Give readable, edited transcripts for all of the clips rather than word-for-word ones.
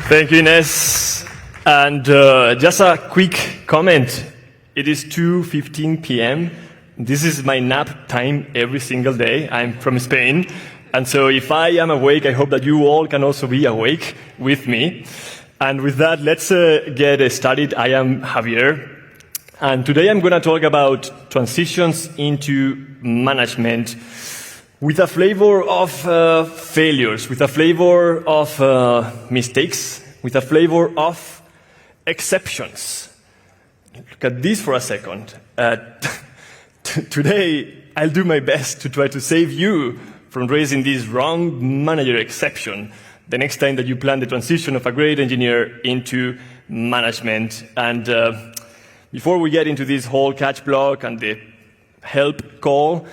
Thank you, Ines. And just a quick comment. It is 2:15 p.m. This is my nap time every single day. I'm from Spain. And so if I am awake, I hope that you all can also be awake with me. And with that, let's get started. I am Javier. And today I'm going to talk about transitions into management with a flavor of failures, with a flavor of mistakes, with a flavor of exceptions. Look at this for a second. Today, I'll do my best to try to save you from raising this wrong manager exception the next time that you plan the transition of a great engineer into management. And before we get into this whole catch block and the help call,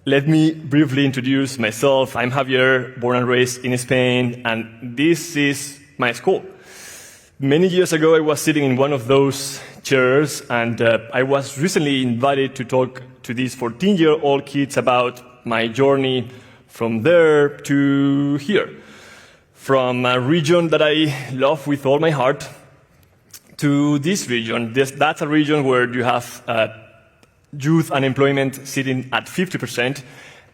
let me briefly introduce myself. I'm Javier, born and raised in Spain, and this is my school. Many years ago, I was sitting in one of those chairs, and I was recently invited to talk to these 14-year-old kids about my journey from there to here. From a region that I love with all my heart to this region. That's a region where you have youth unemployment sitting at 50%,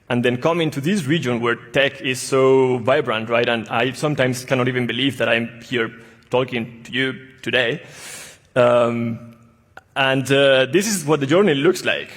and then coming to this region where tech is so vibrant, right? And I sometimes cannot even believe that I'm here talking to you today. This is what the journey looks like.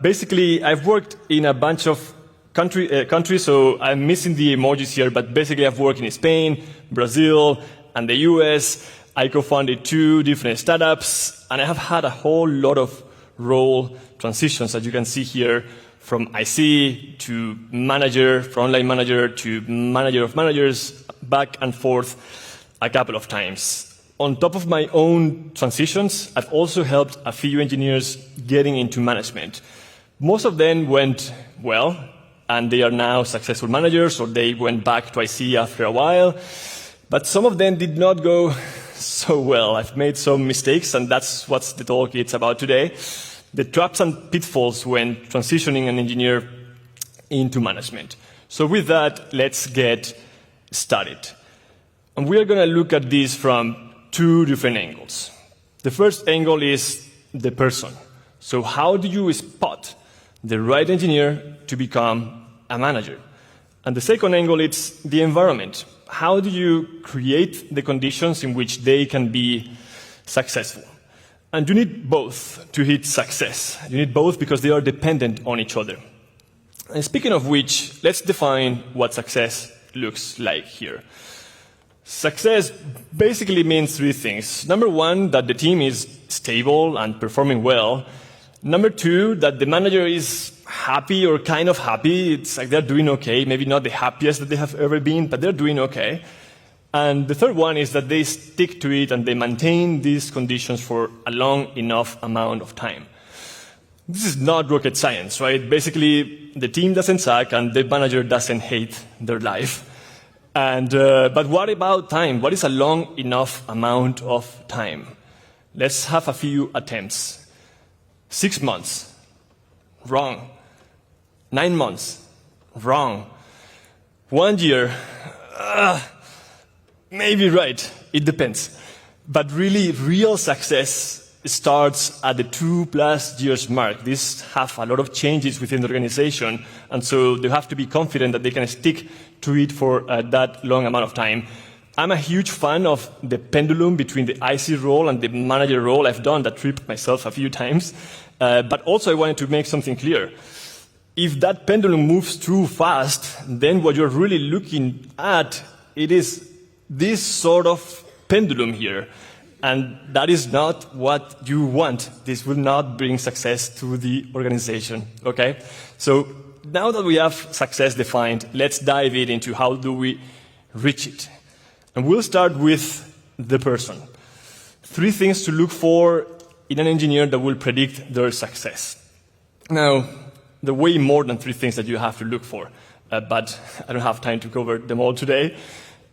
Basically, I've worked in a bunch of countries, so I'm missing the emojis here, but basically I've worked in Spain, Brazil, and the US. I co-founded 2 different startups, and I have had a whole lot of role transitions, as you can see here, from IC to manager, frontline manager to manager of managers, back and forth a couple of times. On top of my own transitions, I've also helped a few engineers getting into management. Most of them went well, and they are now successful managers, or they went back to IC after a while. But some of them did not go so well. I've made some mistakes, and that's what the talk is about today. The traps and pitfalls when transitioning an engineer into management. So with that, let's get started. And we are going to look at this from 2 different angles. The first angle is the person. So how do you spot the right engineer to become a manager? And the second angle is the environment. How do you create the conditions in which they can be successful? And you need both to hit success. You need both because they are dependent on each other. And speaking of which, let's define what success looks like here. Success basically means 3 things. Number 1, that the team is stable and performing well. Number 2, that the manager is happy or kind of happy. It's like they're doing okay. Maybe not the happiest that they have ever been, but they're doing okay. And the third one is that they stick to it and they maintain these conditions for a long enough amount of time. This is not rocket science, right? Basically, the team doesn't suck and the manager doesn't hate their life. But what about time? What is a long enough amount of time? Let's have a few attempts. 6 months. Wrong. 9 months. Wrong. 1 year. Maybe right. It depends. But really, real success starts at the 2+ years mark. These have a lot of changes within the organization, and so they have to be confident that they can stick to it for that long amount of time. I'm a huge fan of the pendulum between the IC role and the manager role. I've done that trip myself a few times. But also I wanted to make something clear. If that pendulum moves too fast, then what you're really looking at, it is this sort of pendulum here. And that is not what you want. This will not bring success to the organization, okay? So now that we have success defined, let's dive into how do we reach it. And we'll start with the person. 3 things to look for in an engineer that will predict their success. Now, there are way more than 3 things that you have to look for, but I don't have time to cover them all today.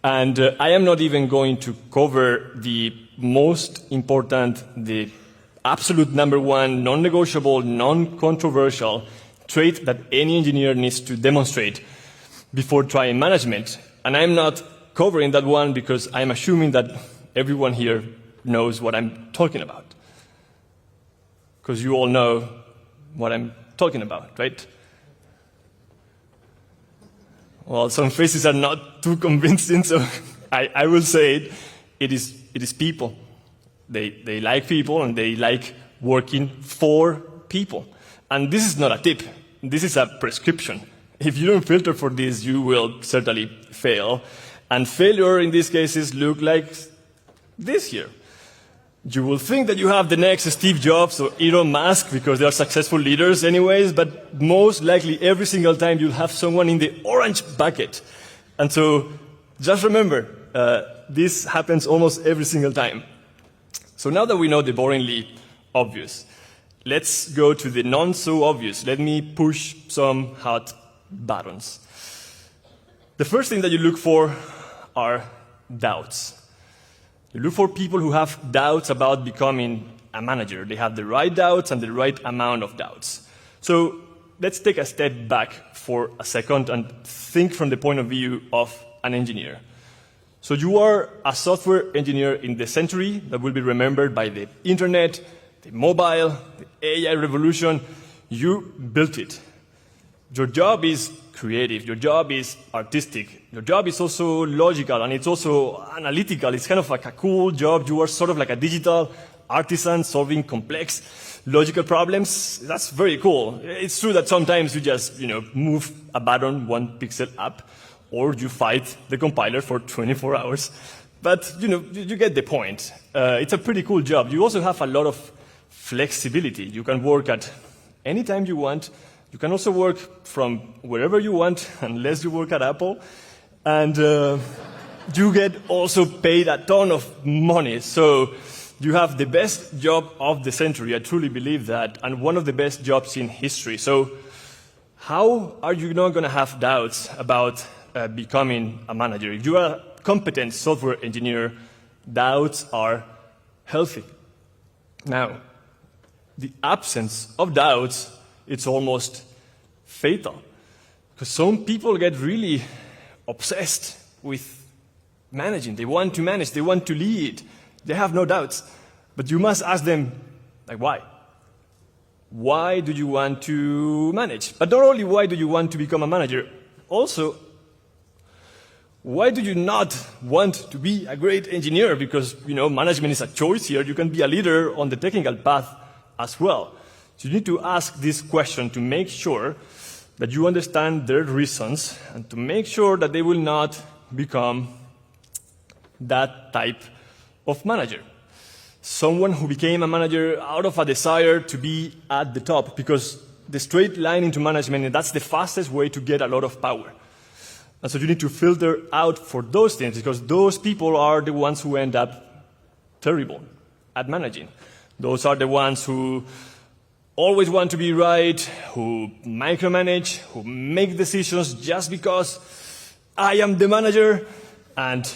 And I am not even going to cover the most important, the absolute number 1, non-negotiable, non-controversial trait that any engineer needs to demonstrate before trying management. And I'm not covering that one because I'm assuming that everyone here knows what I'm talking about. Because you all know what I'm talking about, right? Well, some faces are not too convincing, so I will say it is people. They like people and they like working for people. And this is not a tip. This is a prescription. If you don't filter for this, you will certainly fail. And failure in these cases look like this here. You will think that you have the next Steve Jobs or Elon Musk because they are successful leaders anyways, but most likely every single time you'll have someone in the orange bucket. And so just remember, this happens almost every single time. So now that we know the boringly obvious, let's go to the non-so-obvious. Let me push some hot buttons. The first thing that you look for are doubts. You look for people who have doubts about becoming a manager. They have the right doubts and the right amount of doubts. So let's take a step back for a second and think from the point of view of an engineer. So you are a software engineer in the century that will be remembered by the internet, the mobile, the AI revolution. You built it. Your job is creative. Your job is artistic. Your job is also logical, and it's also analytical. It's kind of like a cool job. You are sort of like a digital artisan solving complex logical problems. That's very cool. It's true that sometimes you just, move a button 1 pixel up, or you fight the compiler for 24 hours. But, you get the point. It's a pretty cool job. You also have a lot of flexibility. You can work at any time you want. You can also work from wherever you want, unless you work at Apple. And you get also paid a ton of money. So you have the best job of the century. I truly believe that. And one of the best jobs in history. So how are you not going to have doubts about becoming a manager? If you are a competent software engineer, doubts are healthy. Now, the absence of doubts, it's almost fatal. Because some people get really obsessed with managing. They want to manage, they want to lead. They have no doubts. But you must ask them, why? Why do you want to manage? But not only why do you want to become a manager, also, why do you not want to be a great engineer? Because, management is a choice here. You can be a leader on the technical path as well. So you need to ask this question to make sure that you understand their reasons and to make sure that they will not become that type of manager. Someone who became a manager out of a desire to be at the top, because the straight line into management, that's the fastest way to get a lot of power. And so you need to filter out for those things, because those people are the ones who end up terrible at managing. Those are the ones who always want to be right, who micromanage, who make decisions just because I am the manager. And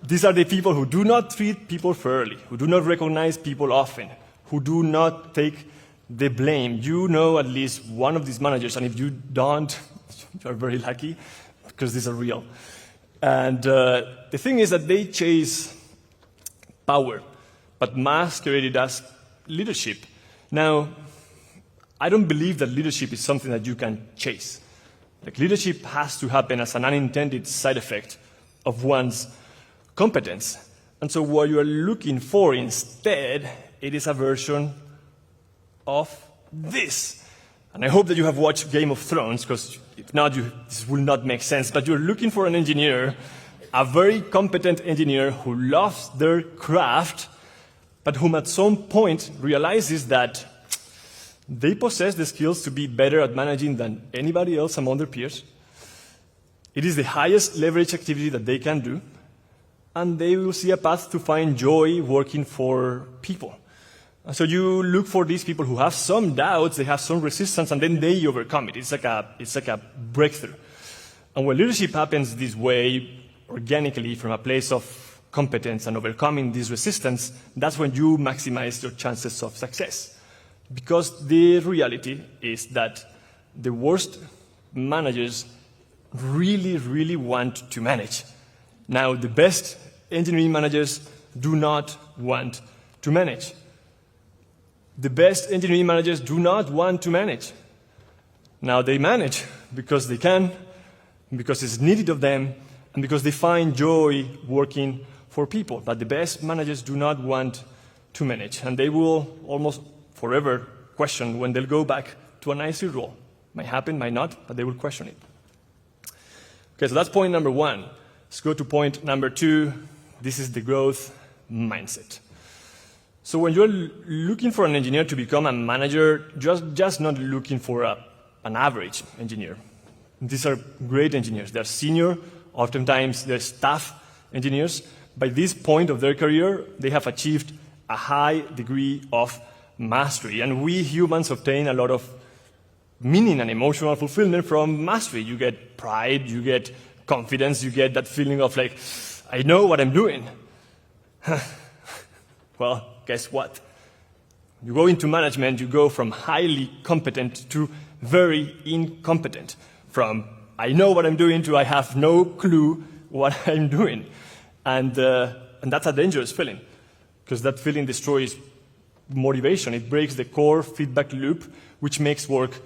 these are the people who do not treat people fairly, who do not recognize people often, who do not take the blame. You know at least one of these managers, and if you don't, you're very lucky, because these are real. And the thing is that they chase power, but masqueraded as leadership. Now, I don't believe that leadership is something that you can chase. Leadership has to happen as an unintended side effect of one's competence. And so what you are looking for instead, it is a version of this. And I hope that you have watched Game of Thrones, because if not, this will not make sense. But you're looking for an engineer, a very competent engineer who loves their craft, but whom at some point realizes that they possess the skills to be better at managing than anybody else among their peers. It is the highest leverage activity that they can do, and they will see a path to find joy working for people. And so you look for these people who have some doubts, they have some resistance, and then they overcome it. It's like a breakthrough. And when leadership happens this way, organically, from a place of competence and overcoming this resistance, that's when you maximize your chances of success. Because the reality is that the worst managers really, really want to manage. Now, the best engineering managers do not want to manage. The best engineering managers do not want to manage. Now, they manage because they can, because it's needed of them, and because they find joy working for people. But the best managers do not want to manage, and they will almost forever question when they'll go back to an IC role. Might happen, might not, but they will question it. Okay, so that's point number one. Let's go to point number two. This is the growth mindset. So when you're looking for an engineer to become a manager, just not looking for an average engineer. These are great engineers. They're senior, oftentimes they're staff engineers. By this point of their career, they have achieved a high degree of mastery. And we humans obtain a lot of meaning and emotional fulfillment from mastery. You get pride, you get confidence, you get that feeling of like, I know what I'm doing. Well, guess what? You go into management, you go from highly competent to very incompetent. From I know what I'm doing to I have no clue what I'm doing. And that's a dangerous feeling, because that feeling destroys motivation. It breaks the core feedback loop, which makes work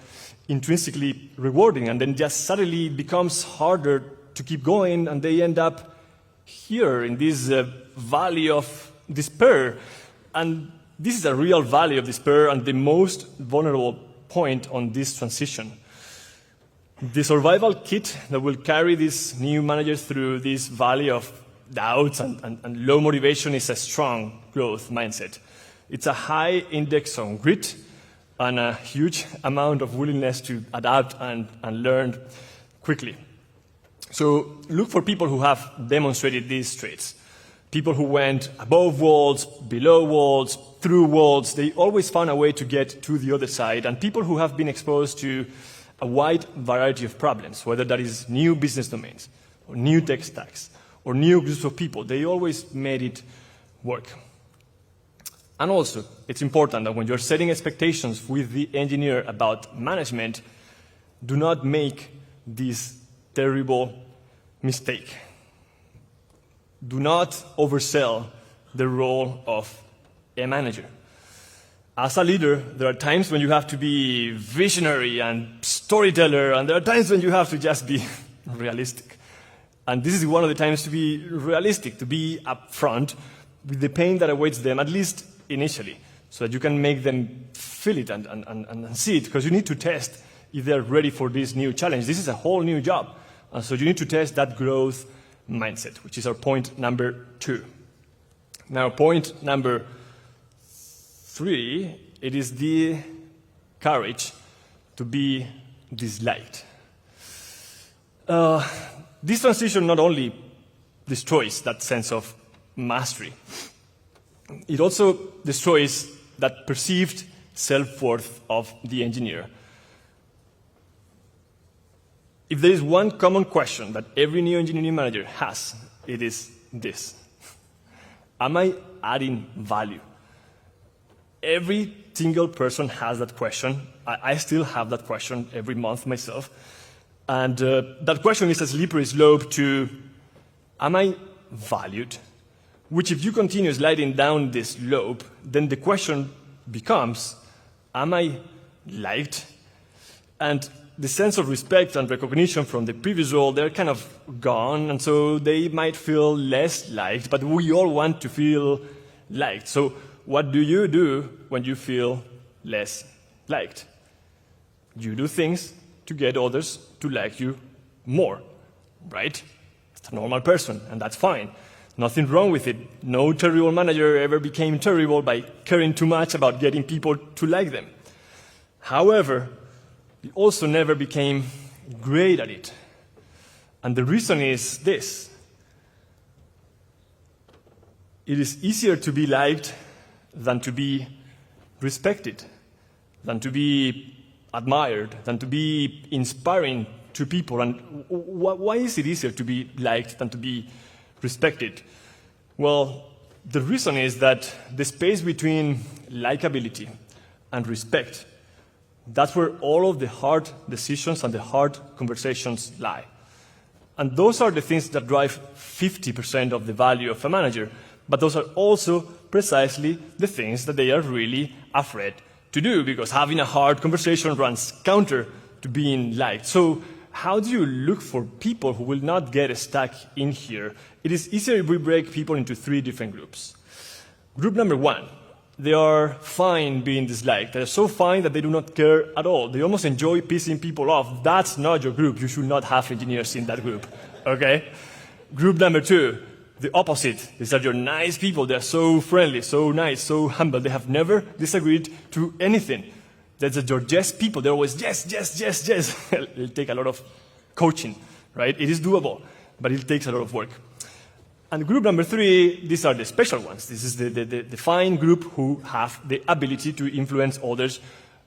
intrinsically rewarding, and then just suddenly it becomes harder to keep going, and they end up here in this valley of despair. And this is a real valley of despair and the most vulnerable point on this transition. The survival kit that will carry these new managers through this valley of doubts and low motivation is a strong growth mindset. It's a high index on grit and a huge amount of willingness to adapt and learn quickly. So look for people who have demonstrated these traits. People who went above walls, below walls, through walls. They always found a way to get to the other side. And people who have been exposed to a wide variety of problems, whether that is new business domains, or new tech stacks, or new groups of people, they always made it work. And also, it's important that when you're setting expectations with the engineer about management, do not make this terrible mistake. Do not oversell the role of a manager. As a leader, there are times when you have to be visionary and storyteller, and there are times when you have to just be realistic. And this is one of the times to be realistic, to be upfront with the pain that awaits them, at least initially, so that you can make them feel it and see it, because you need to test if they're ready for this new challenge. This is a whole new job. And so you need to test that growth mindset, which is our point number two. Now, point number three, it is the courage to be disliked. This transition not only destroys that sense of mastery, it also destroys that perceived self-worth of the engineer. If there is one common question that every new engineering manager has, it is this: am I adding value? Every single person has that question. I still have that question every month myself. And that question is a slippery slope to, am I valued? Which, if you continue sliding down this slope, then the question becomes, am I liked? And the sense of respect and recognition from the previous role, they're kind of gone, and so they might feel less liked, but we all want to feel liked. So what do you do when you feel less liked? You do things to get others to like you more, right? It's a normal person, and that's fine. Nothing wrong with it. No terrible manager ever became terrible by caring too much about getting people to like them. However, he also never became great at it. And the reason is this: it is easier to be liked than to be respected, than to be admired, than to be inspiring to people. And why is it easier to be liked than to be respected? Well, the reason is that the space between likability and respect, that's where all of the hard decisions and the hard conversations lie. And those are the things that drive 50% of the value of a manager. But those are also precisely the things that they are really afraid to do, because having a hard conversation runs counter to being liked. So how do you look for people who will not get stuck in here? It is easier if we break people into 3 different groups. Group number 1, they are fine being disliked. They're so fine that they do not care at all. They almost enjoy pissing people off. That's not your group. You should not have engineers in that group, okay? Group number 2, the opposite. These are your nice people. They're so friendly, so nice, so humble. They have never disagreed to anything. That's your yes people. They're always yes, yes, yes, yes. It'll take a lot of coaching, right? It is doable, but it takes a lot of work. And group number 3, these are the special ones. This is the fine group who have the ability to influence others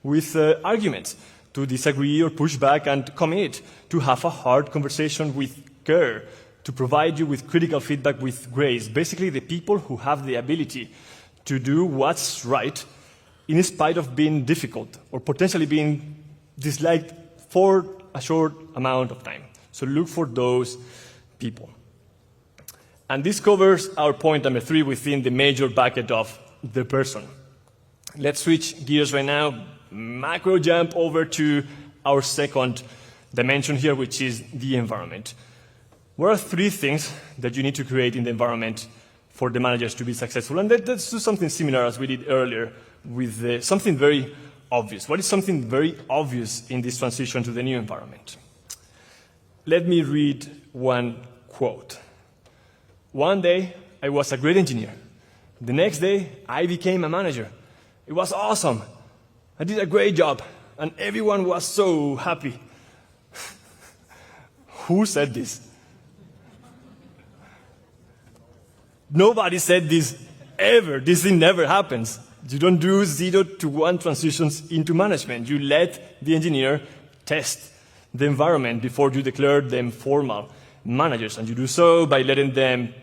with arguments, to disagree or push back and commit, to have a hard conversation with care, to provide you with critical feedback with grace. Basically, the people who have the ability to do what's right in spite of being difficult or potentially being disliked for a short amount of time. So look for those people. And this covers our point number 3 within the major bucket of the person. Let's switch gears right now, macro jump over to our second dimension here, which is the environment. What are 3 things that you need to create in the environment for the managers to be successful? And let's do something similar as we did earlier with something very obvious. What is something very obvious in this transition to the new environment? Let me read one quote. One day, I was a great engineer. The next day, I became a manager. It was awesome. I did a great job, and everyone was so happy. Who said this? Nobody said this ever. This thing never happens. You don't do 0 to 1 transitions into management. You let the engineer test the environment before you declare them formal managers. And you do so by letting them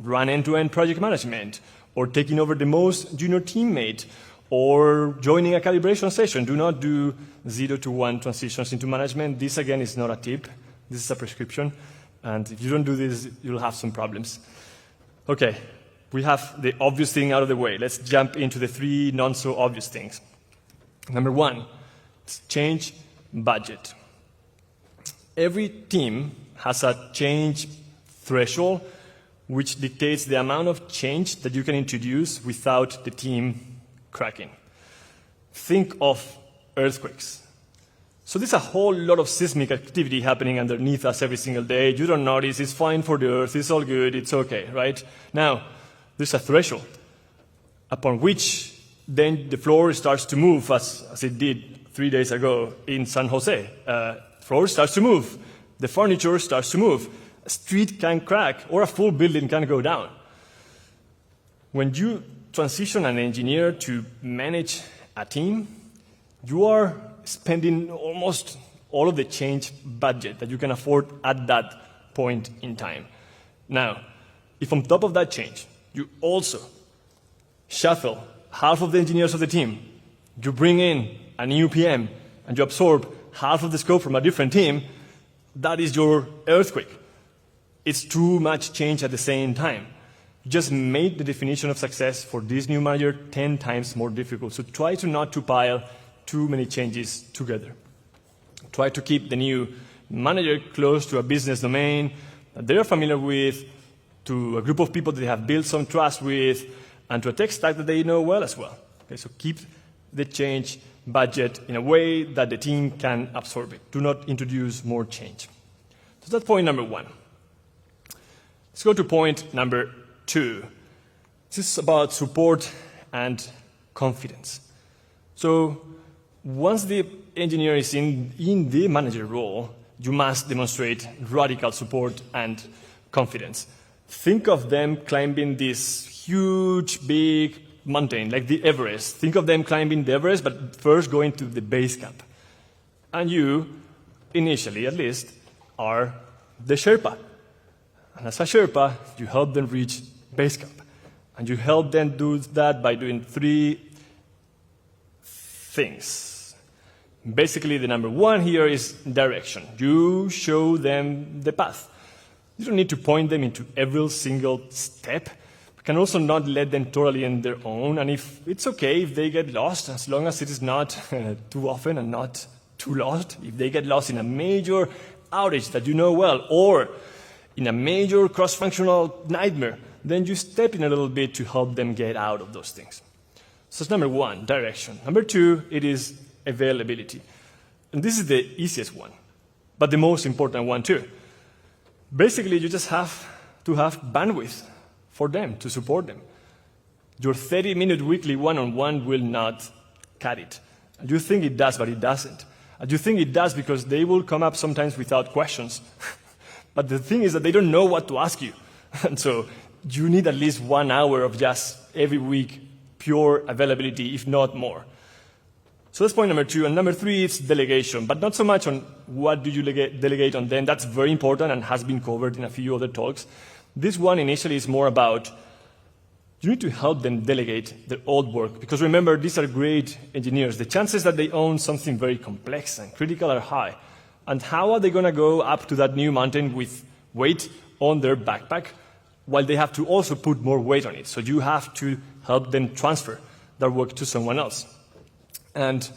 run end-to-end project management, or taking over the most junior teammate, or joining a calibration session. Do not do 0 to 1 transitions into management. This, again, is not a tip. This is a prescription. And if you don't do this, you'll have some problems. Okay, we have the obvious thing out of the way. Let's jump into the 3 not-so-obvious things. Number 1, change budget. Every team has a change threshold which dictates the amount of change that you can introduce without the team cracking. Think of earthquakes. So there's a whole lot of seismic activity happening underneath us every single day. You don't notice. It's fine for the earth. It's all good. It's okay, right? Now, there's a threshold upon which then the floor starts to move as it did 3 days ago in San Jose. Floor starts to move. The furniture starts to move. A street can crack, or a full building can go down. When you transition an engineer to manage a team, you are spending almost all of the change budget that you can afford at that point in time. Now, if on top of that change, you also shuffle half of the engineers of the team, you bring in a new PM, and you absorb half of the scope from a different team, that is your earthquake. It's too much change at the same time. You just made the definition of success for this new manager 10 times more difficult. So try to not to pile too many changes together. Try to keep the new manager close to a business domain that they're familiar with, to a group of people that they have built some trust with, and to a tech stack that they know well as well. Okay, so keep the change budget in a way that the team can absorb it. Do not introduce more change. So that's point number 1. Let's go to point number 2. This is about support and confidence. So once the engineer is in the manager role, you must demonstrate radical support and confidence. Think of them climbing this huge, big mountain, like the Everest. Think of them climbing the Everest, but first going to the base camp. And you, initially at least, are the Sherpa. And as a Sherpa, you help them reach base camp. And you help them do that by doing 3 things. Basically, the number 1 here is direction. You show them the path. You don't need to point them into every single step. You can also not let them totally on their own. And if it's okay if they get lost, as long as it is not too often and not too lost. If they get lost in a major outage that you know well, or in a major cross-functional nightmare, then you step in a little bit to help them get out of those things. So that's number one, direction. Number two, it is availability. And this is the easiest one, but the most important one too. Basically, you just have to have bandwidth for them, to support them. Your 30-minute weekly one-on-one will not cut it. And you think it does, but it doesn't. And you think it does because they will come up sometimes without questions. But the thing is that they don't know what to ask you. And so you need at least 1 hour of just every week pure availability, if not more. So that's point number two. And number three is delegation, but not so much on what do you delegate on them. That's very important and has been covered in a few other talks. This one initially is more about you need to help them delegate their old work, because remember, these are great engineers. The chances that they own something very complex and critical are high. And how are they going to go up to that new mountain with weight on their backpack while they have to also put more weight on it? So you have to help them transfer their work to someone else. And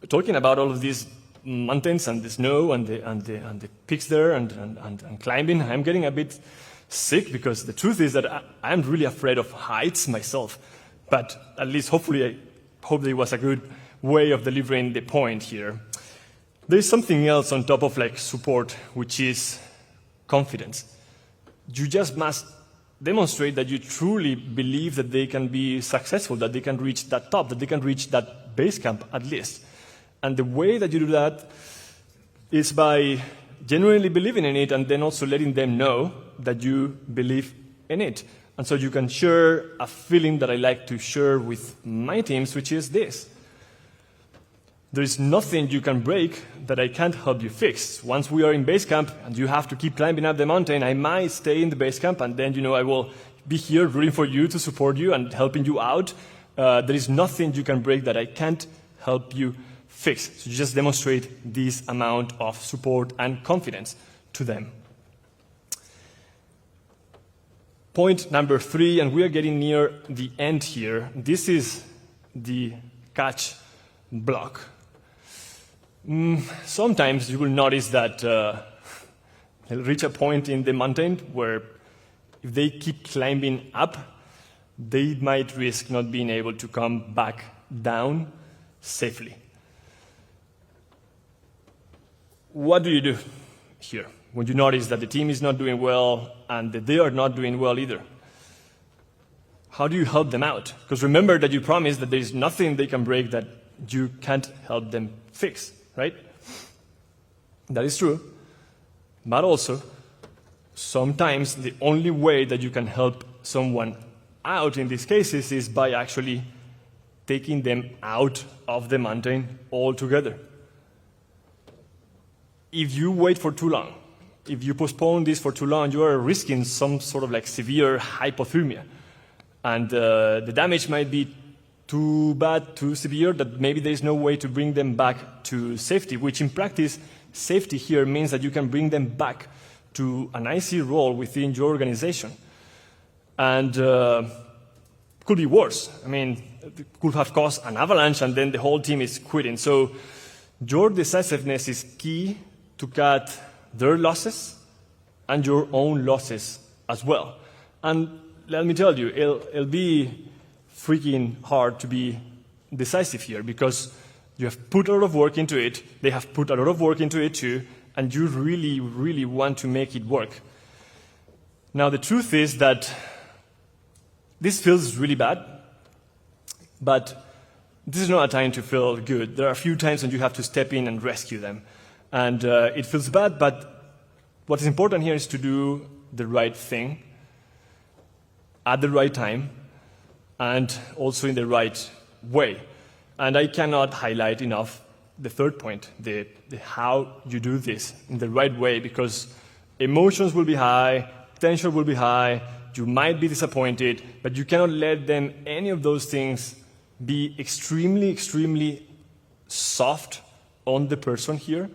talking about all of these mountains and the snow and the peaks there and climbing, I'm getting a bit sick because the truth is that I'm really afraid of heights myself. But at least hopefully I hope there was a good way of delivering the point here. There's something else on top of like support, which is confidence. You just must demonstrate that you truly believe that they can be successful, that they can reach that top, that they can reach that base camp at least. And the way that you do that is by genuinely believing in it and then also letting them know that you believe in it. And so you can share a feeling that I like to share with my teams, which is this. There is nothing you can break that I can't help you fix. Once we are in base camp and you have to keep climbing up the mountain, I might stay in the base camp and then, I will be here rooting for you to support you and helping you out. There is nothing you can break that I can't help you fix. So you just demonstrate this amount of support and confidence to them. Point number three, and we are getting near the end here. This is the catch block. Sometimes you will notice that they'll reach a point in the mountain where if they keep climbing up, they might risk not being able to come back down safely. What do you do here when you notice that the team is not doing well and that they are not doing well either? How do you help them out? Because remember that you promised that there is nothing they can break that you can't help them fix, right? That is true. But also, sometimes the only way that you can help someone out in these cases is by actually taking them out of the mountain altogether. If you wait for too long, if you postpone this for too long, you are risking some sort of like severe hypothermia. And the damage might be too bad, too severe, that maybe there is no way to bring them back to safety, which in practice, safety here means that you can bring them back to an IC role within your organization. And could be worse. I mean, it could have caused an avalanche and then the whole team is quitting. So your decisiveness is key to cut their losses and your own losses as well. And let me tell you, it'll be freaking hard to be decisive here because you have put a lot of work into it, they have put a lot of work into it too, and you really, really want to make it work. Now, the truth is that this feels really bad, but this is not a time to feel good. There are a few times when you have to step in and rescue them. And it feels bad, but what is important here is to do the right thing at the right time and also in the right way. And I cannot highlight enough the third point, the how you do this in the right way, because emotions will be high, tension will be high, you might be disappointed, but you cannot let them, any of those things, be extremely, extremely soft on the person here.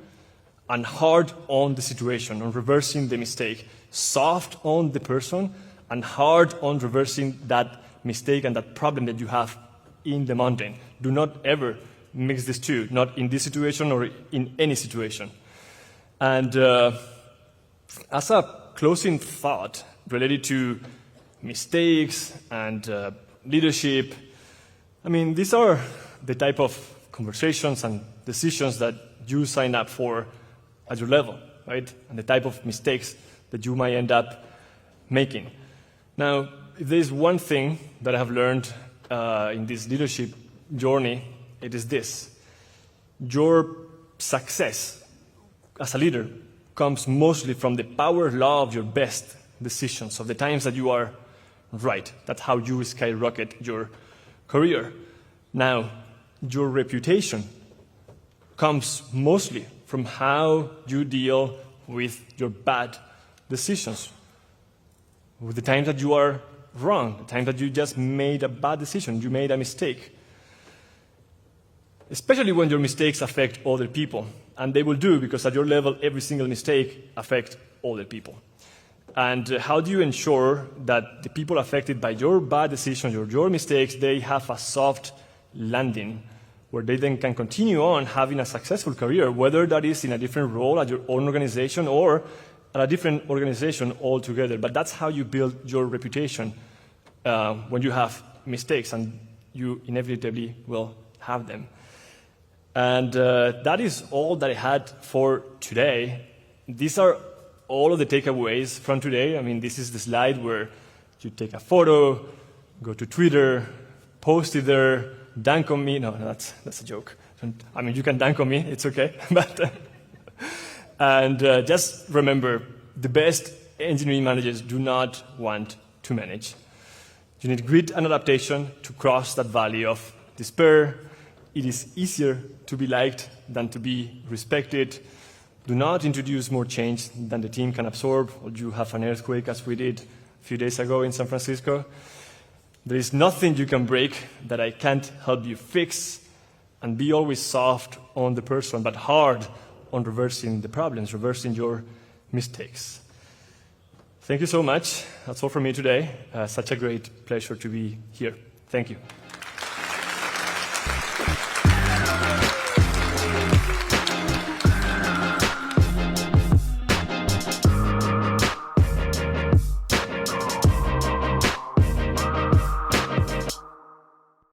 and hard on the situation, on reversing the mistake. Soft on the person and hard on reversing that mistake and that problem that you have in the mountain. Do not ever mix these two, not in this situation or in any situation. And as a closing thought related to mistakes and leadership, I mean, these are the type of conversations and decisions that you sign up for at your level, right? And the type of mistakes that you might end up making. Now, if there's one thing that I have learned in this leadership journey, it is this. Your success as a leader comes mostly from the power law of your best decisions, of the times that you are right. That's how you skyrocket your career. Now, your reputation comes mostly from how you deal with your bad decisions, with the times that you are wrong, the time that you just made a bad decision, you made a mistake. Especially when your mistakes affect other people. And they will do, because at your level, every single mistake affects other people. And how do you ensure that the people affected by your bad decisions or your mistakes, they have a soft landing, where they then can continue on having a successful career, whether that is in a different role at your own organization or at a different organization altogether. But that's how you build your reputation when you have mistakes, and you inevitably will have them. And that is all that I had for today. These are all of the takeaways from today. I mean, this is the slide where you take a photo, go to Twitter, post it there, dunk on me. No, that's a joke. I mean, you can dunk on me, it's okay. But and just remember, the best engineering managers do not want to manage. You need grit and adaptation to cross that valley of despair. It is easier to be liked than to be respected. Do not introduce more change than the team can absorb, or you have an earthquake, as we did a few days ago in San Francisco. There is nothing you can break that I can't help you fix, and be always soft on the person, but hard on reversing the problems, reversing your mistakes. Thank you so much. That's all from me today. Such a great pleasure to be here. Thank you.